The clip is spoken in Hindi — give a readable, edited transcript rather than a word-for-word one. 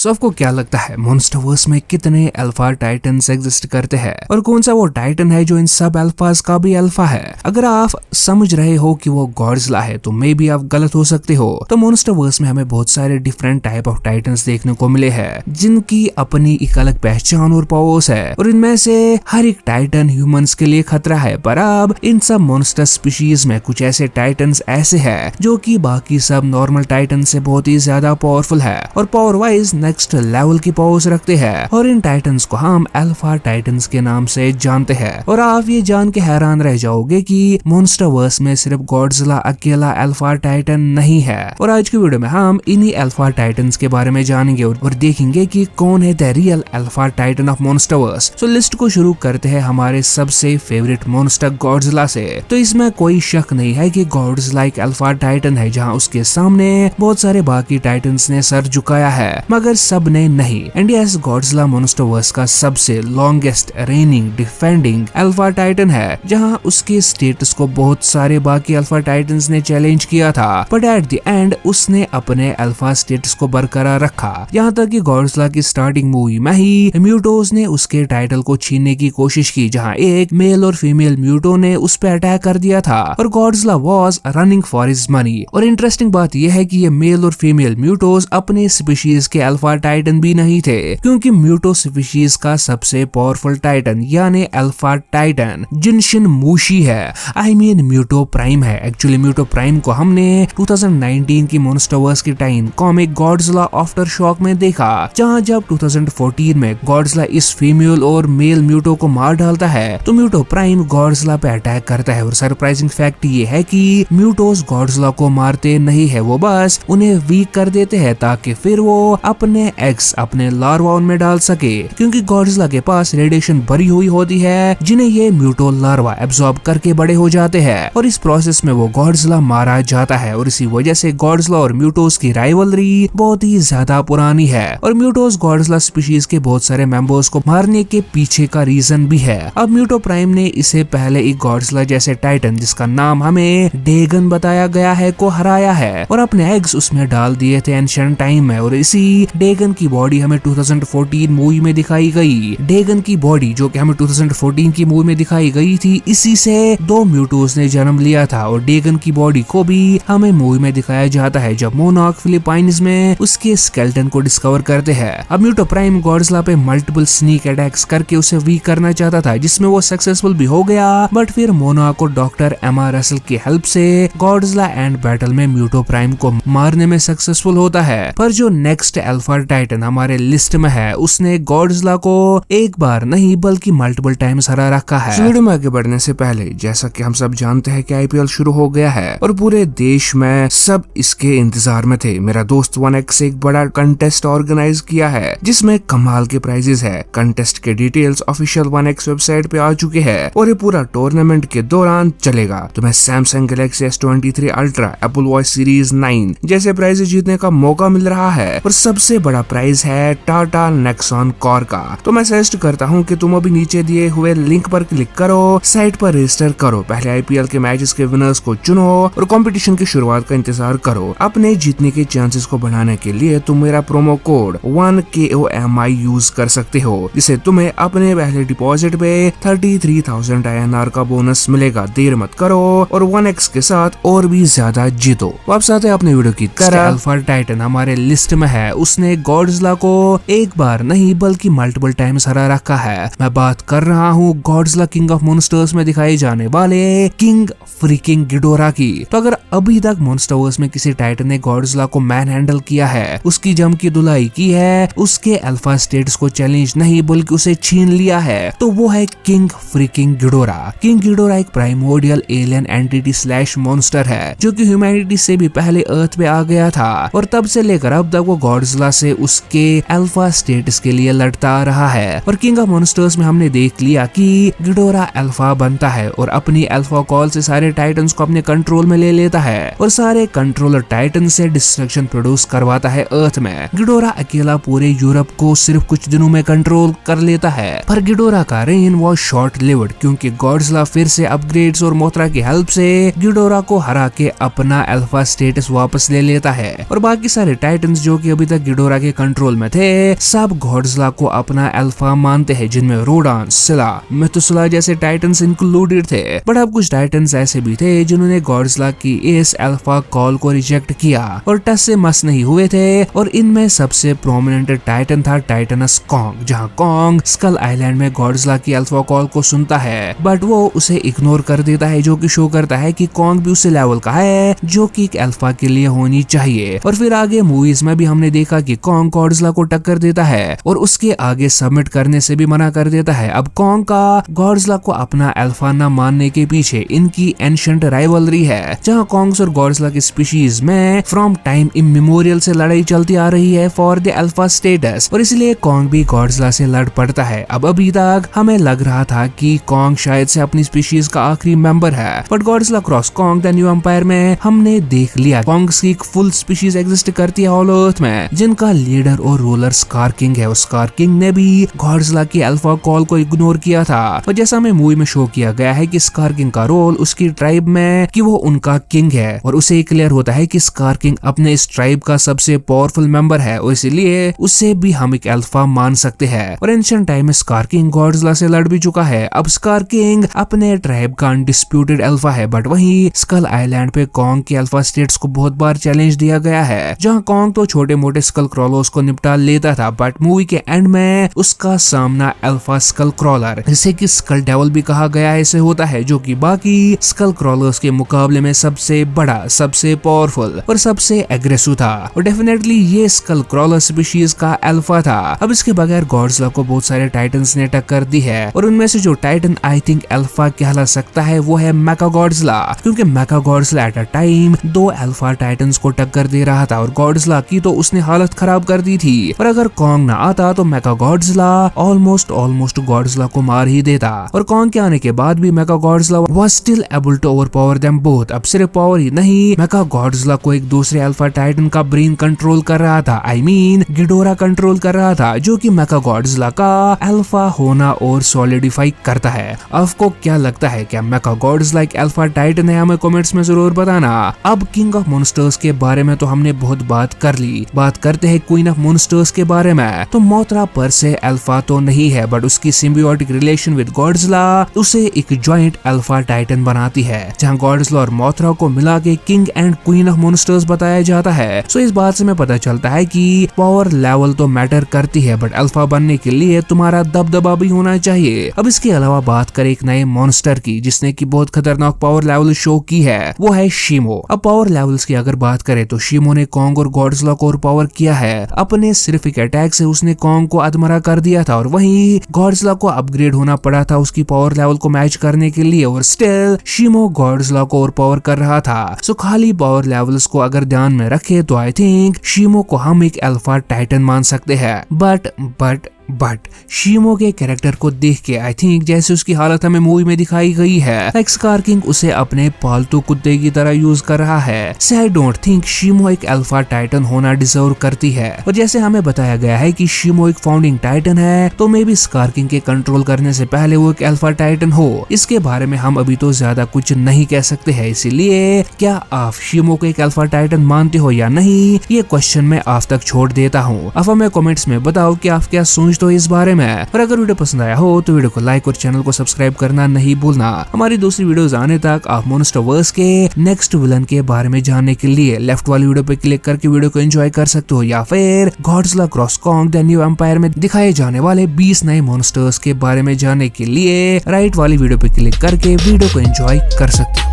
सो आपको क्या लगता है मॉन्स्टरवर्स में कितने अल्फा टाइटन्स एग्जिस्ट करते हैं और कौन सा वो टाइटन है जो इन सब अल्फाज का भी अल्फा है? अगर आप समझ रहे हो कि वो गॉडजिला है तो मे बी आप गलत हो सकते हो। तो मॉन्स्टरवर्स में हमें बहुत सारे डिफरेंट टाइप ऑफ टाइटन्स देखने को मिले हैं जिनकी अपनी एक अलग पहचान और पावर्स है और इनमें से हर एक टाइटन ह्यूमंस के लिए खतरा है। पर अब इन सब मॉन्स्टर स्पीशीज में कुछ ऐसे टाइटन्स ऐसे हैं जो कि बाकी सब नॉर्मल टाइटन से बहुत ही ज्यादा पावरफुल है और पावर वाइज नेक्स्ट लेवल की पावर्स रखते हैं और इन टाइटन्स को हम अल्फा टाइटन्स के नाम से जानते हैं। और आप ये जान के हैरान रह जाओगे कि मॉन्स्टरवर्स में सिर्फ गॉडजिला अकेला अल्फा टाइटन नहीं है। और आज की वीडियो में हम इन्हीं अल्फा टाइटन्स के बारे में जानेंगे और देखेंगे कि कौन है the real alpha Titan of MonsterVerse. तो लिस्ट को शुरू करते हैं हमारे सबसे फेवरेट मॉन्स्टर गॉडजिला से। तो इसमें कोई शक नहीं है कि गॉडजिला एक अल्फा टाइटन है जहां उसके सामने बहुत सारे बाकी टाइटन्स ने सर झुकाया है मगर सब ने नहीं। एंड यस, गॉडजिला मॉन्स्टरवर्स का सबसे longest raining defending alpha Titan है जहां उसके स्टेटस को बहुत सारे बाकी अल्फा टाइटन्स ने चैलेंज किया था बट एट द एंड उसने अपने अल्फा स्टेटस को बरकरार रखा। यहाँ तक कि गॉडजिला की स्टार्टिंग मूवी में ही म्यूटोस ने उसके टाइटल को छीनने की कोशिश की जहाँ एक मेल और फीमेल म्यूटो ने उस पर अटैक कर दिया था और Godzilla was running for his money. और इंटरेस्टिंग बात यह है कि ये मेल और फीमेल म्यूटोस अपने स्पीशीज के अल्फा टाइटन भी नहीं थे क्योंकि म्यूटो स्पीशीज का सबसे पावरफुल टाइटन यानी अल्फा टाइटन जिनशिन मूशी है। आई मीन म्यूटो प्राइम है। एक्चुअली म्यूटो प्राइम को हमने 2019 की मॉन्स्टरवर्स की time comic Godzilla after shock में देखा जहां जब 2014 में गॉडजिला इस फीमेल और मेल म्यूटो को मार डालता है तो म्यूटो प्राइम गॉडजिला पे अटैक करता है। और सरप्राइजिंग फैक्ट ये है कि म्यूटोस गॉडजिला को मारते नहीं है, वो बस उन्हें वीक कर देते हैं ताकि फिर वो अपने एग्स अपने लार्वा उनमें डाल सके क्योंकि गॉडजिला के पास रेडिएशन भरी हुई होती है जिन्हें ये म्यूटो लार्वा एब्जॉर्ब करके बड़े हो जाते हैं और इस प्रोसेस में वो गॉडजिला मारा जाता है। और इसी वजह से गॉडजिला और म्यूटोस की राइवलरी बहुत ही ज्यादा पुरानी है और म्यूटोस गॉडजिला स्पीशीज के बहुत सारे मेंबर्स को मारने के पीछे का रीजन भी है। अब म्यूटो प्राइम ने इसे पहले एक गॉडजिला जैसे टाइटन जिसका नाम हमें डेगन बताया गया है को हराया है और अपने एग्स उसमें डाल दिए थे एंशिएंट टाइम में। और इसी डेगन की बॉडी हमें 2014 मूवी में दिखाई गई। डेगन की बॉडी जो कि हमें 2014 की मूवी में दिखाई गई थी, इसी से दो म्यूटोस ने जन्म लिया था और डेगन की बॉडी को भी हमें मूवी में दिखाया जाता है जब मोनार्क फिलीपाइंस में उसके स्केलेटन को डिस्कवर करते हैं। अब म्यूटो प्राइम गॉडजिला पे मल्टीपल स्नीक अटैक्स करके उसे वीक करना चाहता था जिसमें वो सक्सेसफुल भी हो गया बट फिर मोनार्क और डॉक्टर एमा रसल की हेल्प से गॉडजिला एंड बैटल में म्यूटो प्राइम को मारने में सक्सेसफुल होता है। पर जो नेक्स्ट अल्फा टाइटन हमारे लिस्ट में है उसने गॉडजिला को एक बार नहीं बल्कि मल्टीपल टाइम्स हरा रखा है। वीडियो में आगे बढ़ने से पहले जैसा कि हम सब जानते हैं कि आईपीएल शुरू हो गया है और पूरे देश में सब इसके इंतजार में थे। मेरा दोस्त 1x एक बड़ा कंटेस्ट ऑर्गेनाइज किया है जिसमें कमाल के प्राइजेस है। कंटेस्ट के डिटेल्स ऑफिशियल 1x वेबसाइट पे आ चुके हैं और ये पूरा टूर्नामेंट के दौरान चलेगा। तुम्हें Samsung Galaxy S23 ultra, Apple watch series 9 जैसे प्राइजेस जीतने का मौका मिल रहा है और सबसे बड़ा प्राइज है टाटा नेक्सॉन कार का। तो मैं सजेस्ट करता हूँ कि तुम अभी नीचे दिए हुए लिंक पर क्लिक करो, साइट पर रजिस्टर करो, पहले आईपीएल के मैचेस के विनर्स को चुनो और कंपटीशन की शुरुआत का इंतजार करो। अपने जीतने के चांसेस को बढ़ाने के लिए तुम मेरा प्रोमो कोड 1KOMI यूज कर सकते हो जिसे तुम्हें अपने पहले डिपॉजिट पे 33,000 INR का बोनस मिलेगा। देर मत करो और 1x के साथ और भी ज्यादा जीतो। वापस आते हैं अपने वीडियो की तरह। अल्फा टाइटन हमारे लिस्ट में है, उसने गॉडजिला को एक बार नहीं बल्कि मल्टीपल टाइम्स हरा रखा है। मैं बात कर रहा हूँ गॉडजिला किंग ऑफ मॉन्स्टर्स में दिखाई जाने वाले किंग फ्रीकिंग गिडोरा की। तो अगर अभी तक मॉन्स्टरवर्स में किसी टाइटन ने गॉडजिला को मैन हैंडल किया है, उसकी जम की धुलाई की है, उसके अल्फा स्टेटस को चैलेंज नहीं बल्कि उसे छीन लिया है तो वो है king freaking Ghidorah. King Ghidorah एक primordial alien entity slash monster है जो कि ह्यूमैनिटी से भी पहले अर्थ पे आ गया था और तब से लेकर अब तक वो गॉडजिला से उसके अल्फा स्टेटस के लिए लड़ता आ रहा है। और किंग ऑफ मॉन्स्टर्स में हमने देख लिया कि गिडोरा अल्फा बनता है और अपनी अल्फा कॉल से सारे टाइटन्स को अपने कंट्रोल में ले लेता है और सारे कंट्रोलर टाइटन से डिस्ट्रक्शन प्रोड्यूस करवाता है अर्थ में। गिडोरा अकेला पूरे यूरोप को सिर्फ कुछ दिनों में कंट्रोल कर लेता है पर गिडोरा का रेन वॉज शॉर्ट लिव्ड क्योंकि गॉडजिला फिर से अपग्रेड्स और मोथरा की हेल्प से गिडोरा को हरा के अपना अल्फा स्टेटस वापस ले लेता है और बाकी सारे टाइटन्स जो कि अभी तक गिडोरा गिडोरा के कंट्रोल में थे, सब गॉडजिला को अपना अल्फा मानते हैं, जिनमें रोडान, सिला, मेथुसेला जैसे टाइटन्स इंक्लूडेड थे। बट अब कुछ टाइटन्स ऐसे भी थे जिन्होंने गॉडजिला की इस अल्फा कॉल को रिजेक्ट किया और टस से मस नहीं हुए थे। और इनमें सबसे प्रोमिनेंट टाइटन था टाइटनस कॉन्ग, जहां कॉन्ग स्कल आइलैंड में गॉडजिला की अल्फा कॉल को सुनता है, बट वो उसे इग्नोर कर देता है, जो कि शो करता है कि कॉन्ग भी उसी लेवल का है जो कि एक अल्फा के लिए होनी चाहिए। और फिर आगे मूवीज में भी हमने देखा कि कॉन्ग गॉडजिला को टक्कर देता है और उसके आगे सबमिट करने से भी मना कर देता है। अब कॉन्ग का गॉडजिला को अपना अल्फा न मानने के पीछे इनकी एंशिएंट राइवलरी है, जहां कॉन्ग्स और गॉडजिला की स्पीशीज में फ्रॉम टाइम इमेमोरियल से लड़ाई चलती आ रही है फॉर द अल्फा स्टेटस, और इसलिए कॉन्ग भी गॉडजिला से लड़ पड़ता है। अब अभी तक हमें लग रहा था कि कॉन्ग शायद से अपनी स्पीशीज का आखिरी मेंबर है, but Godzilla cross Kong the new empire में हमने देख लिया कॉन्ग्स की एक फुल स्पीशीज एग्जिस्ट करती है ऑल अर्थ में, जिनका लीडर और रूलर स्कार किंग है। स्कार किंग ने भी गॉडजिला की अल्फा कॉल को इग्नोर किया था, और जैसा हमें मूवी में शो किया गया है कि स्कार किंग का रोल उसकी ट्राइब में कि वो उनका किंग है, और उसे क्लियर होता है कि स्कार किंग अपने इस ट्राइब का सबसे पावरफुल मेंबर है, और इसलिए उसे भी हम एक अल्फा मान सकते हैं। और एंशिएंट टाइम में स्कार किंग गॉडजिला से लड़ भी चुका है। अब स्कार किंग अपने ट्राइब का अनडिस्प्यूटेड अल्फा है, बट वहीं स्कल आइलैंड पे कॉन्ग के अल्फा स्टेट्स को बहुत बार चैलेंज दिया गया है, जहां कॉन्ग तो छोटे मोटे स्कल क्रॉलर्स को निपटा लेता था, बट मूवी के एंड में उसका सामना अल्फा स्कल क्रॉलर, जिसे कि स्कल डेविल भी कहा गया है, इसे होता है, जो कि बाकी स्कल क्रॉलर्स के मुकाबले में सबसे बड़ा, सबसे पावरफुल और सबसे एग्रेसिव था। और डेफिनेटली ये स्कल क्रॉलर स्पीशीज का अल्फा था। अब इसके बगैर गॉडजिला को बहुत सारे टाइटन्स ने टक्कर दी है, और उनमें से जो टाइटन आई थिंक अल्फा कहला सकता है वो है मेका गॉडजिला, क्योंकि Mecha Godzilla at a time 2 alpha titans को टक्कर दे रहा था, और गॉडजिला की तो उसने हालत खराब कर दी थी। और अगर कॉन्ग ना आता तो मेका गॉडजिला ऑलमोस्ट गॉडजिला को मार ही देता। और कॉन्ग के आने के बाद भी Mecha Godzilla was still able to overpower them both. अब सिर्फ पावर ही नहीं, मेका गॉडजिला को एक दूसरे अल्फा टाइटन का ब्रेन कंट्रोल कर रहा था, आई मीन गिडोरा कंट्रोल कर रहा था, जो कि मेका गॉडजिला का अल्फा होना और सॉलिडिफाई करता है। आपको क्या लगता है, क्या मेका गॉडजिला एक अल्फा टाइटन है? हमें कमेंट्स में जरूर बताना। अब किंग ऑफ मॉन्स्टर्स के बारे में तो हमने बहुत बात कर ली, बात करते हैं क्वीन ऑफ मॉन्स्टर्स के बारे में। तो मोथरा पर से अल्फा तो नहीं है, बट उसकी सिम्बियोटिक रिलेशन विद गॉडजिला उसे एक जॉइंट अल्फा टाइटन बनाती है, जहां गॉडजिला और मोथरा को मिला के king and queen of monsters बताया जाता है। सो इस बात से हमें पता चलता है कि पावर लेवल तो मैटर करती है, बट अल्फा बनने के लिए तुम्हारा दबदबा भी होना चाहिए। अब इसके अलावा बात करें एक नए मॉन्स्टर की, जिसने की बहुत खतरनाक पावर लेवल शो की है, वो है शीमो। अब पावर लेवल्स की अगर बात करें तो शीमो ने कॉन्ग और गॉडजिला को पावर किया है। अपने सिर्फ एक अटैक से उसने कॉन्ग को अधमरा कर दिया था, और वहीं गॉडजिला को अपग्रेड होना पड़ा था उसकी पावर लेवल को मैच करने के लिए, और स्टिल शीमो गॉडजिला को और पावर कर रहा था। सो खाली पावर लेवल्स को अगर ध्यान में रखे तो आई थिंक शीमो को हम एक अल्फा टाइटन मान सकते हैं। बट शीमो के कैरेक्टर को देख के आई थिंक जैसे उसकी हालत हमें मूवी में दिखाई गई है, लाइक स्कार किंग उसे अपने पालतू कुत्ते की तरह यूज कर रहा है। सो आई डोंट थिंक शीमो एक अल्फा टाइटन होना डिजर्व करती है। और जैसे हमें बताया गया है कि शीमो एक फाउंडिंग टाइटन है, तो मे बी स्कार किंग के कंट्रोल करने से पहले वो एक अल्फा टाइटन हो। इसके बारे में हम अभी तो ज्यादा कुछ नहीं कह सकते हैं, इसीलिए क्या आप शीमो को एक अल्फा टाइटन मानते हो या नहीं, ये क्वेश्चन मैं आप तक छोड़ देता हूँ। अब हमें कमेंट्स में बताओ कि आप क्या सोचते हो इस बारे में। और अगर वीडियो पसंद आया हो तो वीडियो को लाइक और चैनल को सब्सक्राइब करना नहीं भूलना। हमारी दूसरी वीडियोस आने तक आप मॉन्स्टरवर्स के नेक्स्ट विलन के बारे में जानने के लिए लेफ्ट वाली वीडियो पे क्लिक करके वीडियो को एंजॉय कर सकते हो, या फिर Godzilla cross Kong the new empire में दिखाए जाने वाले 20 नए मॉन्स्टर्स के बारे में जानने के लिए राइट वाली वीडियो पे क्लिक करके वीडियो को एंजॉय कर सकते हो।